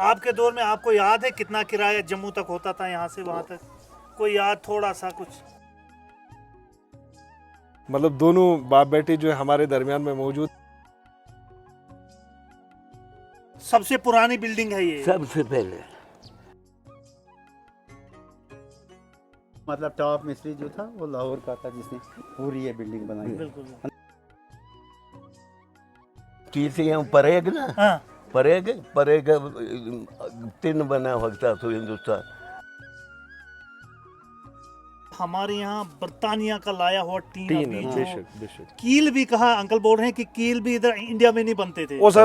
آپ کے دور میں آپ کو یاد ہے کتنا کرایہ جموں تک ہوتا تھا یہاں سے وہاں تک؟ کوئی یاد تھوڑا سا کچھ؟ مطلب دونوں باپ بیٹے جو ہے ہمارے درمیان میں موجود. سب سے پرانی بلڈنگ ہے یہ؟ سب سے پہلے مطلب ٹاپ مستری جو تھا وہ لاہور کا تھا جس نے پوری یہ بلڈنگ بنائی. بالکل. چیزیں پریگ نا ہاں پریگ 3 بنا ہوتا تو ہندوستان. ہمارے یہاں برطانیہ کا لایا ہوا ٹین تین ابھی بے جو شک بے شک. کیل بھی کہا انکل بول رہے ہیں کہ کیل بھی ادھر انڈیا میں نہیں بنتے تھے. او سر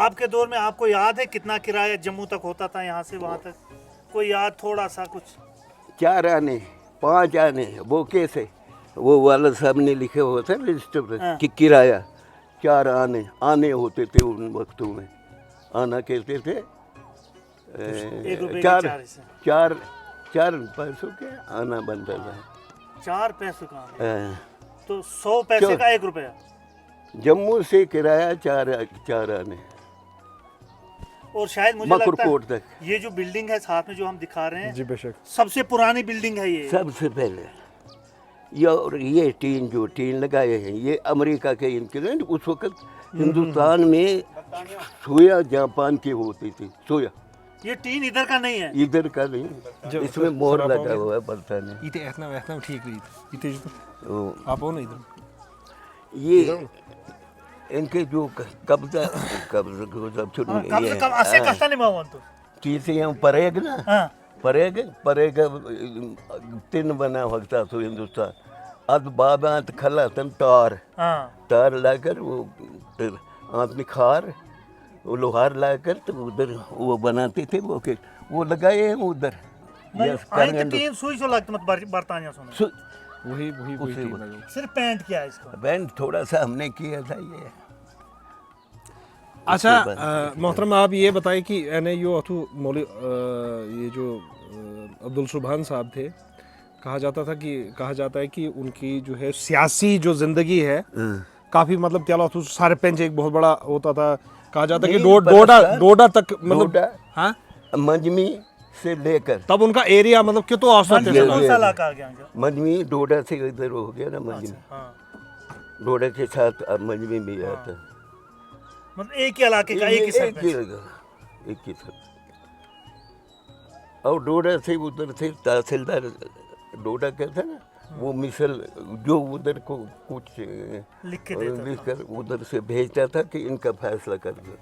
آپ کے دور میں آپ کو یاد ہے کتنا کرایہ جموں تک ہوتا تھا یہاں سے وہاں تک؟ کوئی یاد تھوڑا سا کچھ؟ 4 آنے 5 آنے وہ کیسے وہ والد صاحب نے لکھے ہوئے تھے رجسٹر پہ کہ کرایہ 4 آنے ہوتے تھے ان وقتوں میں. آنا کہتے تھے 1 روپے کے 4 حصے. 4 پیسوں کے آنا بنتا تھا. 4 پیسوں کا آنا. ہاں. تو 100 پیسے کا 1 روپیہ. جموں سے کرایہ 4 آنے اور شاید مجھے مکر لگتا کوٹ ہے تک. یہ جو بلڈنگ ہے ساتھ میں جو ہم دکھا رہے ہیں جی بے شک. سب سے پرانی بلڈنگ ہے یہ. سب سے پہلے یہ ٹین لگائے ہیں یہ امریکہ کے ان کے اس وقت ہندوستان میں سویا جاپان کی ہوتی تھی. سویا یہ ٹین ادھر کا نہیں ہے. ادھر کا نہیں اس میں مور لگا ہوا ہے برطانیہ. ایتے اتنا ٹھیک رہی آپ ہو نا ادھر. یہ ان کے جو قبضہ کو سب چھوڑ کم سے کم اسے کستا نہیں ماون تو چیزیں پریگ نا ہاں پریگ 3 بنا ہوتا تو ہندوستان. اب بابا کھلا تن تار لا کر وہ آنت میں کھار وہ لوہار لا کر تو ادھر وہ بناتے تھے وہ لگائے ہیں ادھر. ٹین سوئی سو لگتا مت برطانیہ سونا وہی صرف پینٹ کیا ہے اس کو. بینڈ تھوڑا سا ہم نے کیا تھا یہ. اچھا محترم آپ یہ بتائیں کہ یہ جو عبدالسبحان صاحب تھے کہا جاتا ہے کہ ان کی جو ہے سیاسی جو زندگی ہے کافی مطلب تیلا تو سارے پنچ ایک بہت بڑا ہوتا تھا. کہا جاتا ہے کہ ڈوڈا تک مطلب ہاں منجمی سے لے کر تب ان کا ایریا مطلب کتوں آسان تھے. کون سا علاقہ آ گیا؟ منجمی ڈوڈا سے ادھر ہو گیا نا. منجمی ڈوڈا کے ساتھ اب منجمی بھی آتا. مطلب ایک ہی علاقے کا ایک ہی سر. اور ڈوڈا سے ادھر سے تحصیلدار ڈوڈا کا تھا نا وہ مثل جو ادھر کو کچھ لکھ کر ادھر سے بھیجتا تھا کہ ان کا فیصلہ کر دو.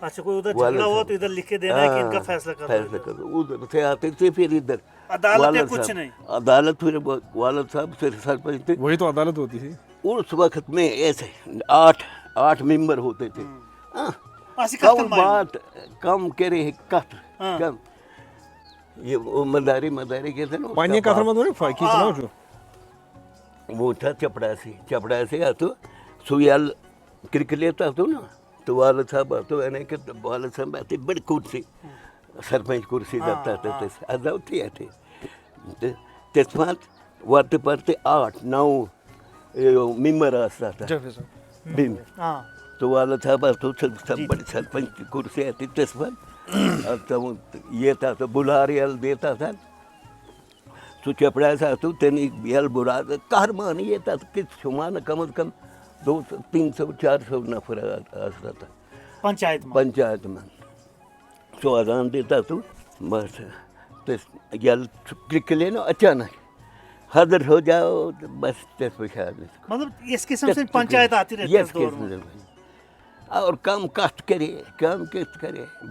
اچھا کوئی ادھر جھگڑا ہوا تو ادھر لکھ کے دینا ہے کہ ان کا فیصلہ کر دو. ادھر سے آتے تھے پھر ادھر عدالت کچھ نہیں. عدالت پھر والد صاحب سے سرپنچ تھے. وہی تو عدالت ہوتی تھی اس وقت میں ایسے 8 ممبر ہوتے تھے. کم بات کم کرے کت کم یہ مداری کہتے ہیں پانی کتر مت وہ تھا چپڑا سے آتو سویال کرک لیتا تو نا تو والد صاحب آتو کہ والد صاحب آتے بڑی کرسی سرپنچ کرسی دتا تھا اداؤ تھی آتے تس پات وقت پڑتے 8-9 ممبر آستا تھا بیم تو والد صاحب آتو سب بڑی سرپنچ کرسی آتی تس پات یہ تھا تو بلہاریال دیتا تھا تو چپڑا سا تو تنی بیل برا کار مان یہ تھا کس شمان کم از کم 200-300-400 نفر آستا تھا پنچایت میں. سو اذان دیتا تو بس یل کرک لینا اچانک حاضر ہو جاؤ بس تس پہ مطلب اس قسم سے پنچایت آتی رہتی ہے اور کم کت کرے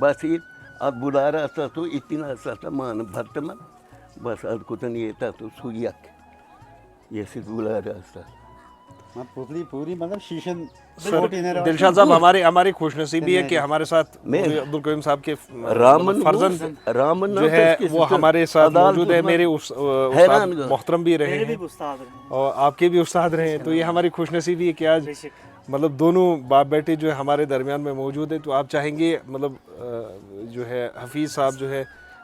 بس یہ اب بلارا تھا تو اتنا سا تھا مان بھرت من بس اد کتن یہ تھا تو سویک یہ سے بلارا تھا پوری مطلب شیشن. دلشاد صاحب ہماری خوش نصیبی ہے کہ ہمارے ساتھ عبدالقیوم صاحب کے فرزند جو ہے وہ ہمارے ساتھ موجود ہے. میرے استاد محترم بھی رہے ہیں اور آپ کے بھی استاد رہے ہیں تو یہ ہماری خوش نصیبی ہے کہ آج مطلب دونوں باپ بیٹے جو ہے ہمارے درمیان میں موجود ہے. تو آپ چاہیں گے مطلب جو ہے حفیظ صاحب جو ہے